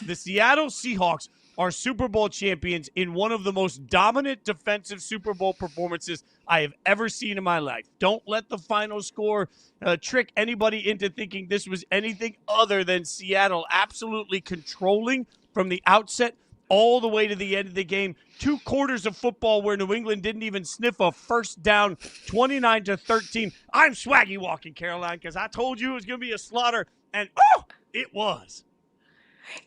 The Seattle Seahawks are Super Bowl champions in one of the most dominant defensive Super Bowl performances I have ever seen in my life. Don't let the final score trick anybody into thinking this was anything other than Seattle absolutely controlling from the outset all the way to the end of the game. 2 quarters of football where New England didn't even sniff a first down, 29-13. I'm swaggy walking, Caroline, because I told you it was going to be a slaughter, and it was.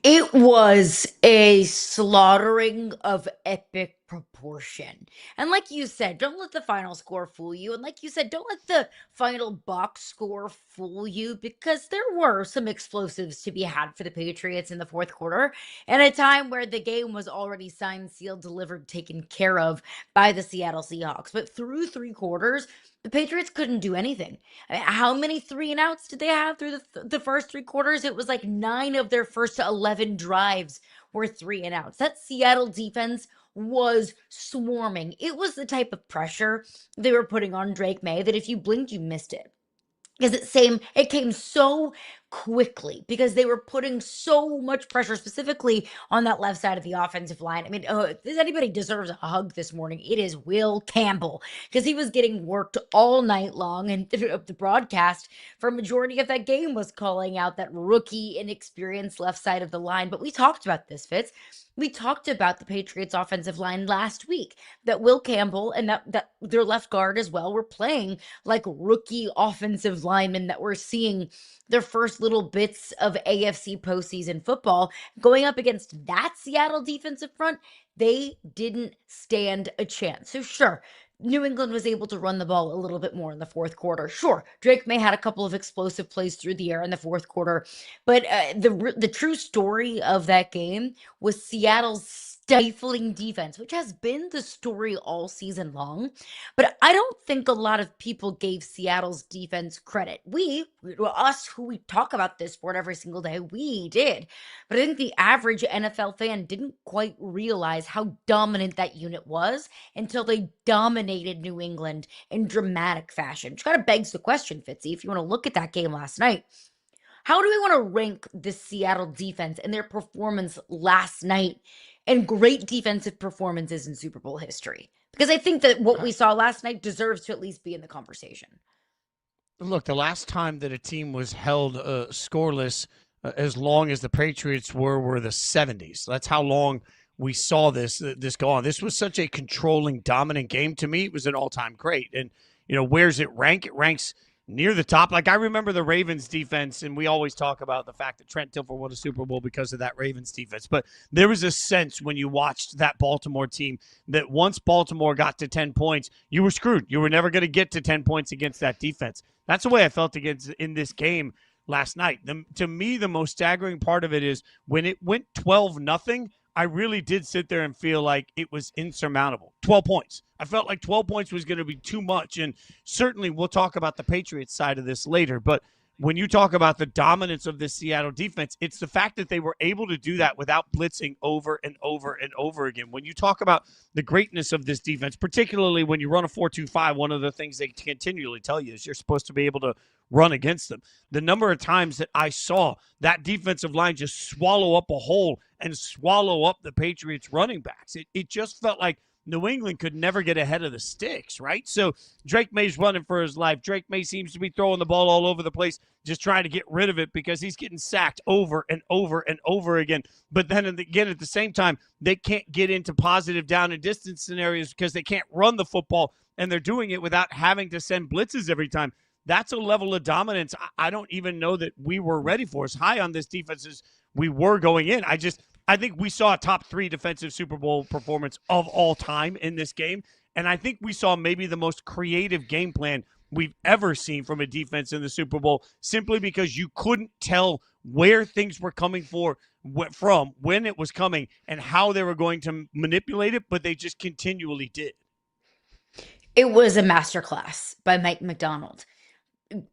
It was a slaughtering of epic proportion. And like you said, don't let the final score fool you. And like you said, don't let the final box score fool you, because there were some explosives to be had for the Patriots in the fourth quarter at a time where the game was already signed, sealed, delivered, taken care of by the Seattle Seahawks. But through 3 quarters, the Patriots couldn't do anything. I mean, how many 3-and-outs did they have through the first 3 quarters? It was like 9 of their first 11 drives were 3-and-outs. That Seattle defense was swarming. It was the type of pressure they were putting on Drake May that if you blinked, you missed it. Because it came so quickly, because they were putting so much pressure specifically on that left side of the offensive line. I mean, if anybody deserves a hug this morning, it is Will Campbell, because he was getting worked all night long, and the broadcast for a majority of that game was calling out that rookie inexperienced left side of the line. But we talked about this, Fitz. We talked about the Patriots offensive line last week, that Will Campbell and that their left guard as well were playing like rookie offensive linemen that were seeing their first little bits of AFC postseason football going up against that Seattle defensive front. They didn't stand a chance. So sure, New England was able to run the ball a little bit more in the fourth quarter. Sure, Drake May had a couple of explosive plays through the air in the fourth quarter, but the true story of that game was Seattle's stifling defense, which has been the story all season long. But I don't think a lot of people gave Seattle's defense credit. Us who we talk about this sport every single day, we did. But I think the average NFL fan didn't quite realize how dominant that unit was until they dominated New England in dramatic fashion. Which kind of begs the question, Fitzy, if you want to look at that game last night, how do we want to rank the Seattle defense and their performance last night and great defensive performances in Super Bowl history? Because I think that what we saw last night deserves to at least be in the conversation. Look, the last time that a team was held scoreless as long as the Patriots were the 70s. That's how long we saw this go on. This was such a controlling, dominant game. To me, it was an all-time great. And, where's it rank? It ranks near the top. Like, I remember the Ravens defense, and we always talk about the fact that Trent Dilfer won a Super Bowl because of that Ravens defense. But there was a sense when you watched that Baltimore team that once Baltimore got to 10 points, you were screwed. You were never going to get to 10 points against that defense. That's the way I felt in this game last night. To me, the most staggering part of it is when it went 12-0, I really did sit there and feel like it was insurmountable. 12 points. I felt like 12 points was going to be too much. And certainly we'll talk about the Patriots side of this later. But when you talk about the dominance of this Seattle defense, it's the fact that they were able to do that without blitzing over and over and over again. When you talk about the greatness of this defense, particularly when you run a 4-2-5, one of the things they continually tell you is you're supposed to be able to run against them. The number of times that I saw that defensive line just swallow up a hole and swallow up the Patriots running backs, it just felt like New England could never get ahead of the sticks, right? So Drake May's running for his life. Drake May seems to be throwing the ball all over the place, just trying to get rid of it because he's getting sacked over and over and over again. But then again, at the same time, they can't get into positive down and distance scenarios because they can't run the football, and they're doing it without having to send blitzes every time. That's a level of dominance I don't even know that we were ready for. As high on this defense as we were going in, I think we saw a top 3 defensive Super Bowl performance of all time in this game. And I think we saw maybe the most creative game plan we've ever seen from a defense in the Super Bowl, simply because you couldn't tell where things were coming from, when it was coming, and how they were going to manipulate it, but they just continually did. It was a masterclass by Mike McDonald,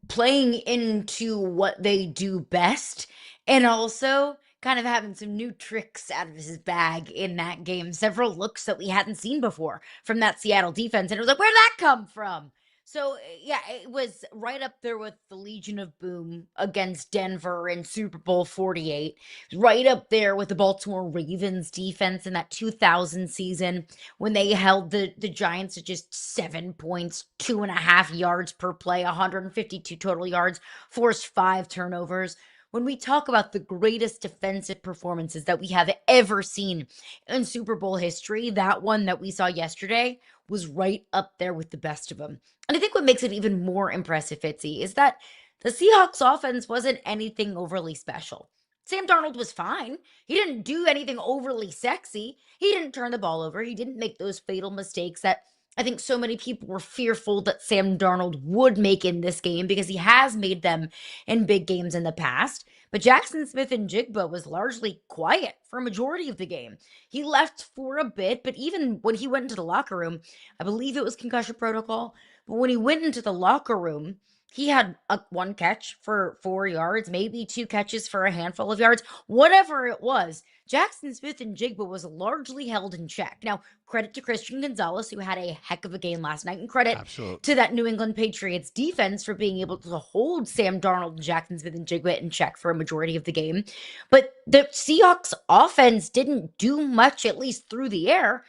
playing into what they do best, and also kind of having some new tricks out of his bag in that game. Several looks that we hadn't seen before from that Seattle defense. And it was like, where'd that come from? So, yeah, it was right up there with the Legion of Boom against Denver in Super Bowl 48. Right up there with the Baltimore Ravens defense in that 2000 season when they held the Giants to just 7 points, 2.5 yards per play, 152 total yards, forced 5 turnovers. When we talk about the greatest defensive performances that we have ever seen in Super Bowl history, that one that we saw yesterday was right up there with the best of them. And I think what makes it even more impressive, Fitzy, is that the Seahawks offense wasn't anything overly special. Sam Darnold was fine. He didn't do anything overly sexy. He didn't turn the ball over. He didn't make those fatal mistakes that I think so many people were fearful that Sam Darnold would make in this game because he has made them in big games in the past. But Jackson Smith and Jigba was largely quiet for a majority of the game. He left for a bit, but even when he went into the locker room, I believe it was concussion protocol, but when he went into the locker room, he had one catch for 4 yards, maybe two catches for a handful of yards, whatever it was. Jackson Smith and Jigba was largely held in check. Now, credit to Christian Gonzalez, who had a heck of a game last night, and credit Absolutely. to that New England Patriots defense for being able to hold Sam Darnold and Jackson Smith and Jigba in check for a majority of the game. But the Seahawks offense didn't do much, at least through the air,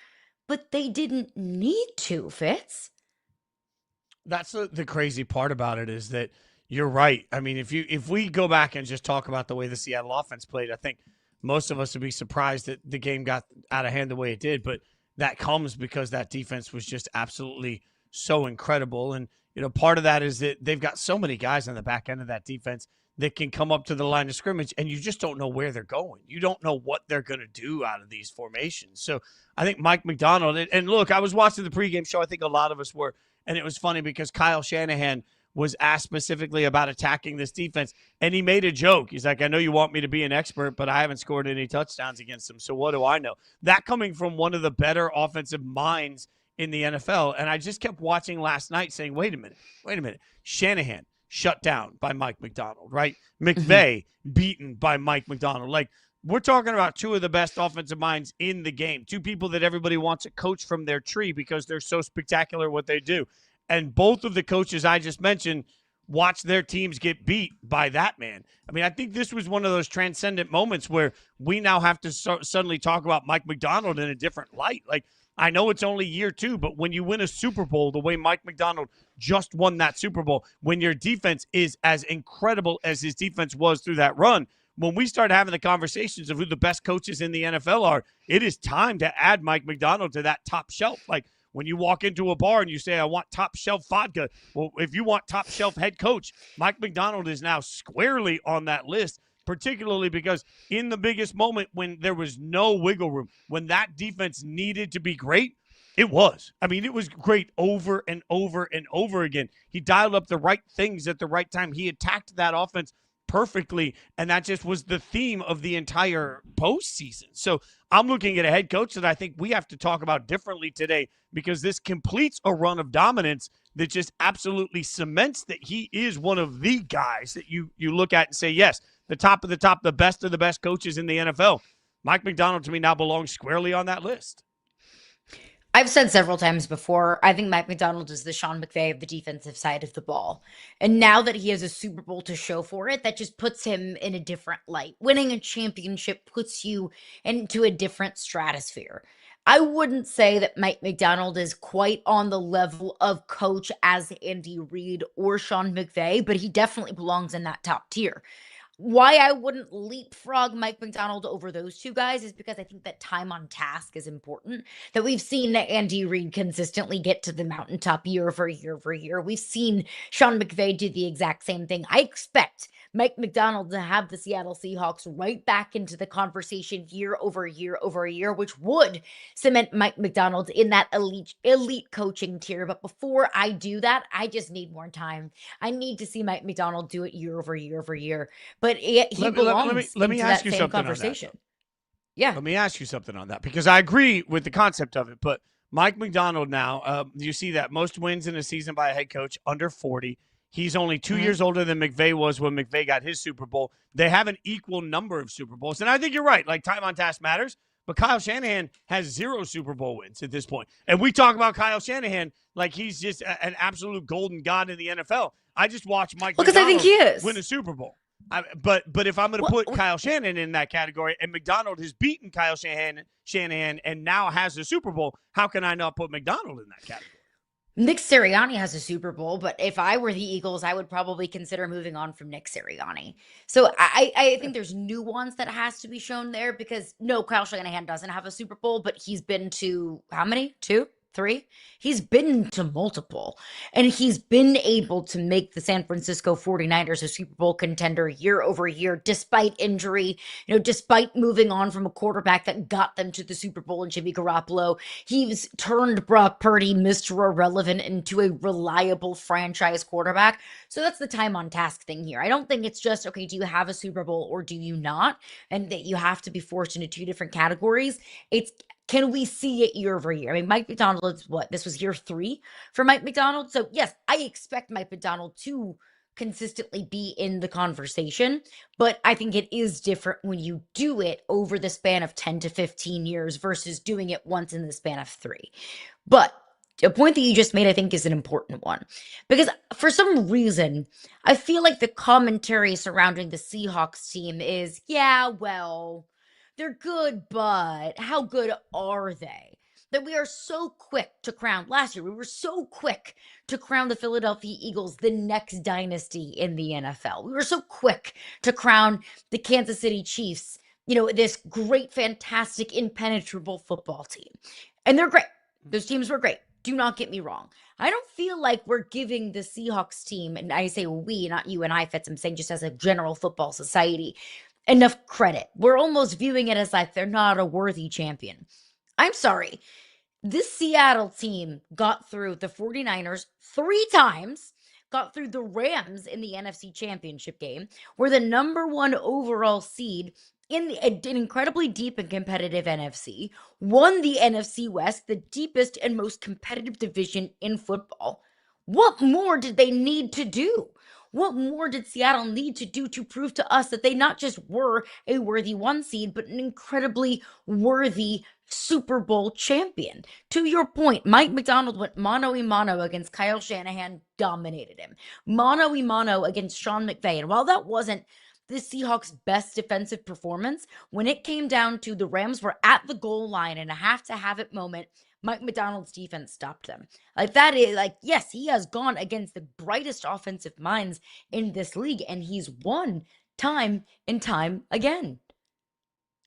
but they didn't need to, Fitz. That's the crazy part about it is that you're right. I mean, if we go back and just talk about the way the Seattle offense played, I think most of us would be surprised that the game got out of hand the way it did. But that comes because that defense was just absolutely so incredible. And, part of that is that they've got so many guys on the back end of that defense that can come up to the line of scrimmage, and you just don't know where they're going. You don't know what they're going to do out of these formations. So I think Mike McDonald, and look, I was watching the pregame show. I think a lot of us were. And it was funny because Kyle Shanahan was asked specifically about attacking this defense, and he made a joke. He's like, I know you want me to be an expert, but I haven't scored any touchdowns against them, so what do I know? That coming from one of the better offensive minds in the NFL, and I just kept watching last night saying, wait a minute. Shanahan shut down by Mike McDonald, right? McVay beaten by Mike McDonald. Like, we're talking about two of the best offensive minds in the game, two people that everybody wants to coach from their tree because they're so spectacular what they do. And both of the coaches I just mentioned watch their teams get beat by that man. I mean, I think this was one of those transcendent moments where we now have to suddenly talk about Mike McDonald in a different light. Like, I know it's only year 2, but when you win a Super Bowl the way Mike McDonald just won that Super Bowl, when your defense is as incredible as his defense was through that run, when we start having the conversations of who the best coaches in the NFL are, it is time to add Mike McDonald to that top shelf. Like when you walk into a bar and you say, I want top shelf vodka. Well, if you want top shelf head coach, Mike McDonald is now squarely on that list, particularly because in the biggest moment when there was no wiggle room, when that defense needed to be great, it was. I mean, it was great over and over and over again. He dialed up the right things at the right time. He attacked that offense perfectly, and that just was the theme of the entire postseason. So I'm looking at a head coach that I think we have to talk about differently today because this completes a run of dominance that just absolutely cements that he is one of the guys that you look at and say, yes, the top of the top, the best of the best coaches in the NFL. Mike McDonald, to me, now belongs squarely on that list. I've said several times before, I think Mike McDonald is the Sean McVay of the defensive side of the ball. And now that he has a Super Bowl to show for it, that just puts him in a different light. Winning a championship puts you into a different stratosphere. I wouldn't say that Mike McDonald is quite on the level of coach as Andy Reid or Sean McVay, but he definitely belongs in that top tier. Why I wouldn't leapfrog Mike McDonald over those two guys is because I think that time on task is important. That we've seen Andy Reid consistently get to the mountaintop year over year over year. We've seen Sean McVay do the exact same thing. I expect Mike McDonald to have the Seattle Seahawks right back into the conversation year over year over year, which would cement Mike McDonald in that elite coaching tier. But before I do that, I just need more time. I need to see Mike McDonald do it year over year over year. But he belongs let me into ask that you same something conversation. on that. Yeah. Let me ask you something on that because I agree with the concept of it. But Mike McDonald now, you see that most wins in a season by a head coach under 40. He's only 2 years older than McVay was when McVay got his Super Bowl. They have an equal number of Super Bowls. And I think you're right. Like, time on task matters. But Kyle Shanahan has 0 Super Bowl wins at this point. And we talk about Kyle Shanahan like he's just an absolute golden god in the NFL. I just watched Mike Because I think he McDonald is. win a Super Bowl. But if I'm going to put Kyle Shanahan in that category, and McDonald has beaten Kyle Shanahan and now has a Super Bowl, how can I not put McDonald in that category? Nick Sirianni has a Super Bowl, but if I were the Eagles, I would probably consider moving on from Nick Sirianni. So I think there's nuance that has to be shown there, because no, Kyle Shanahan doesn't have a Super Bowl, but he's been to how many? 2? 3? He's been to multiple, and he's been able to make the San Francisco 49ers a Super Bowl contender year over year, despite injury, despite moving on from a quarterback that got them to the Super Bowl in Jimmy Garoppolo. He's turned Brock Purdy, Mr. Irrelevant, into a reliable franchise quarterback. So that's the time on task thing here. I don't think it's just, okay, do you have a Super Bowl or do you not? And that you have to be forced into 2 different categories. It's, can we see it year over year? I mean, Mike McDonald is this was year 3 for Mike McDonald. So yes, I expect Mike McDonald to consistently be in the conversation, but I think it is different when you do it over the span of 10 to 15 years versus doing it once in the span of 3. But a point that you just made, I think, is an important one, because for some reason, I feel like the commentary surrounding the Seahawks team is, yeah, well, they're good, but how good are they? That we are so quick to crown, last year, we were so quick to crown the Philadelphia Eagles the next dynasty in the NFL. We were so quick to crown the Kansas City Chiefs, this great, fantastic, impenetrable football team. And they're great. Those teams were great. Do not get me wrong. I don't feel like we're giving the Seahawks team, and I say we, not you and I, Fitz, I'm saying just as a general football society, enough credit. We're almost viewing it as like they're not a worthy champion. I'm sorry. This Seattle team got through the 49ers 3 times, got through the Rams in the NFC Championship game, were the number 1 overall seed in an incredibly deep and competitive NFC, won the NFC West, the deepest and most competitive division in football. What more did they need to do? What more did Seattle need to do to prove to us that they not just were a worthy 1 seed, but an incredibly worthy Super Bowl champion? To your point, Mike McDonald went mano-a-mano against Kyle Shanahan, dominated him. Mano-a-mano against Sean McVay. And while that wasn't the Seahawks' best defensive performance, when it came down to the Rams were at the goal line in a have-to-have-it moment, Mike McDonald's defense stopped them. That is, yes, he has gone against the brightest offensive minds in this league, and he's won time and time again.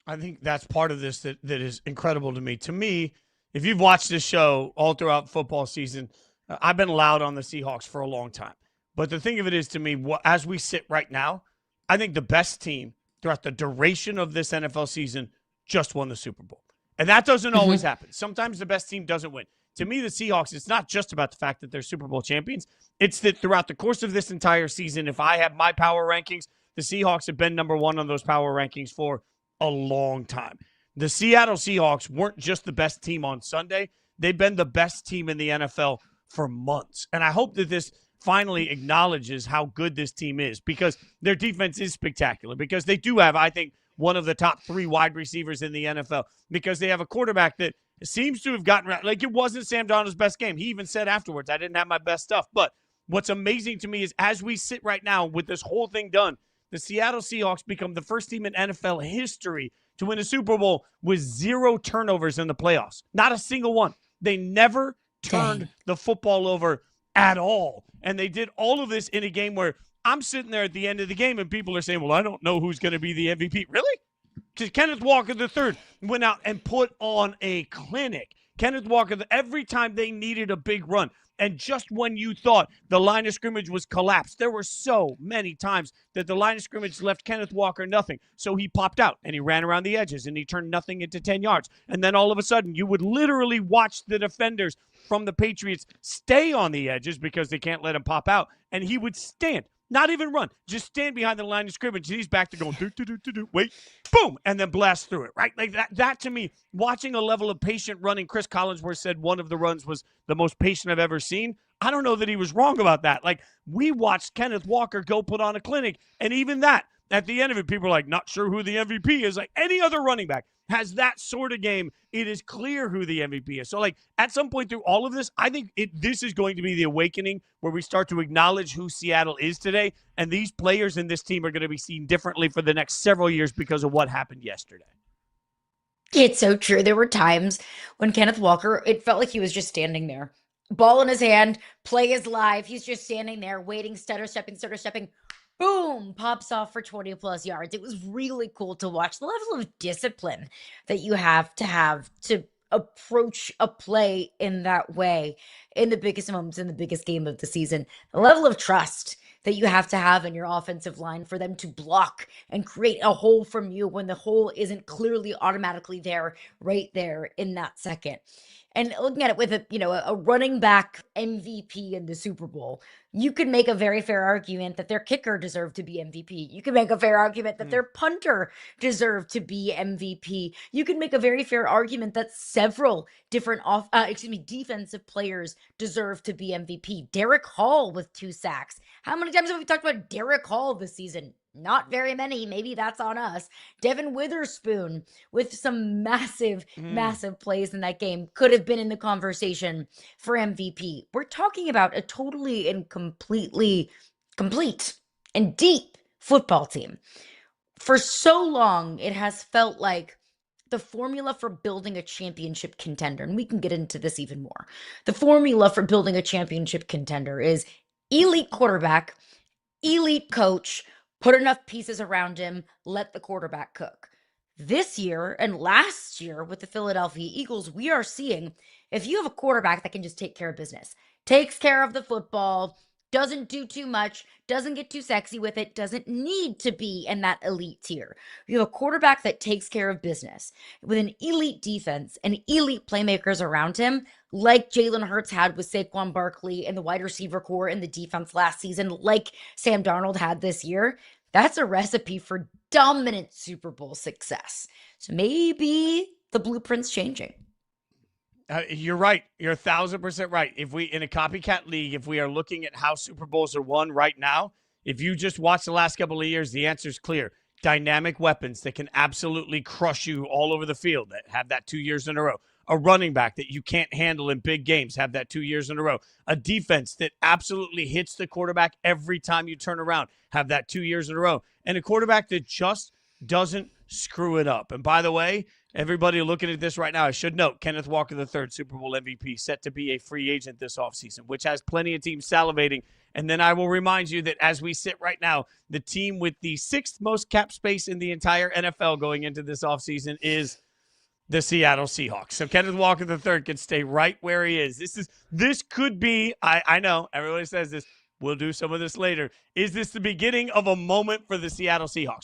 I think that's part of this that is incredible to me. To me, if you've watched this show all throughout football season, I've been loud on the Seahawks for a long time. But the thing of it is, to me, as we sit right now, I think the best team throughout the duration of this NFL season just won the Super Bowl. And that doesn't always happen. Sometimes the best team doesn't win. To me, the Seahawks, it's not just about the fact that they're Super Bowl champions. It's that throughout the course of this entire season, if I have my power rankings, the Seahawks have been number 1 on those power rankings for a long time. The Seattle Seahawks weren't just the best team on Sunday. They've been the best team in the NFL for months. And I hope that this finally acknowledges how good this team is, because their defense is spectacular, because they do have, I think, one of the top 3 wide receivers in the NFL, because they have a quarterback that seems to have gotten, it wasn't Sam Darnold's best game. He even said afterwards, I didn't have my best stuff. But what's amazing to me is, as we sit right now with this whole thing done, the Seattle Seahawks become the first team in NFL history to win a Super Bowl with 0 turnovers in the playoffs. Not a single one. They never turned the football over at all. And they did all of this in a game where I'm sitting there at the end of the game and people are saying, well, I don't know who's going to be the MVP. Really? Because Kenneth Walker III went out and put on a clinic. Kenneth Walker, every time they needed a big run, and just when you thought the line of scrimmage was collapsed, there were so many times that the line of scrimmage left Kenneth Walker nothing. So he popped out and he ran around the edges and he turned nothing into 10 yards. And then all of a sudden you would literally watch the defenders from the Patriots stay on the edges because they can't let him pop out. And he would stand. Not even run. Just stand behind the line of scrimmage. And he's back to going, wait, boom, and then blast through it, right? Like that to me, watching a level of patient running, Chris Collinsworth said one of the runs was the most patient I've ever seen. I don't know that he was wrong about that. We watched Kenneth Walker go put on a clinic, and even that, at the end of it, people are like, not sure who the MVP is. Like any other running back has that sort of game. It is clear who the MVP is. So, like, at some point through all of this, I think this is going to be the awakening where we start to acknowledge who Seattle is today. And these players in this team are going to be seen differently for the next several years because of what happened yesterday. It's so true. There were times when Kenneth Walker, it felt like he was just standing there. Ball in his hand, play is live. He's just standing there waiting, stutter stepping. Boom, pops off for 20 plus yards. It was really cool to watch the level of discipline that you have to approach a play in that way in the biggest moments, in the biggest game of the season. The level of trust that you have to have in your offensive line for them to block and create a hole from you when the hole isn't clearly automatically there, right there in that second. And looking at it with a running back MVP in the Super Bowl, you could make a very fair argument that their kicker deserved to be MVP. You could make a fair argument that their punter deserved to be MVP. You could make a very fair argument that several different defensive players deserve to be MVP. Derek Hall with 2 sacks. How many times have we talked about Derek Hall this season? Not very many. Maybe that's on us. Devin Witherspoon with some massive plays in that game could have been in the conversation for MVP. We're talking about a totally and completely complete and deep football team. For so long, it has felt like the formula for building a championship contender, and we can get into this even more. The formula for building a championship contender is elite quarterback, elite coach, put enough pieces around him, let the quarterback cook. This year and last year with the Philadelphia Eagles, we are seeing if you have a quarterback that can just take care of business, takes care of the football, doesn't do too much, doesn't get too sexy with it, doesn't need to be in that elite tier. You have a quarterback that takes care of business with an elite defense and elite playmakers around him, like Jalen Hurts had with Saquon Barkley and the wide receiver core and the defense last season, like Sam Darnold had this year. That's a recipe for dominant Super Bowl success. So maybe the blueprint's changing. You're right. You're 1,000% right. If we, in a copycat league, if we are looking at how Super Bowls are won right now, if you just watch the last couple of years, the answer is clear. Dynamic weapons that can absolutely crush you all over the field, that have that 2 years in a row. A running back that you can't handle in big games, have that 2 years in a row. A defense that absolutely hits the quarterback every time you turn around, have that 2 years in a row. And a quarterback that just doesn't screw it up. And by the way, everybody looking at this right now, I should note, Kenneth Walker III, Super Bowl MVP, set to be a free agent this offseason, which has plenty of teams salivating. And then I will remind you that as we sit right now, the team with the 6th most cap space in the entire NFL going into this offseason is the Seattle Seahawks. So Kenneth Walker III can stay right where he is. This could be, I know, everybody says this, we'll do some of this later. Is this the beginning of a moment for the Seattle Seahawks?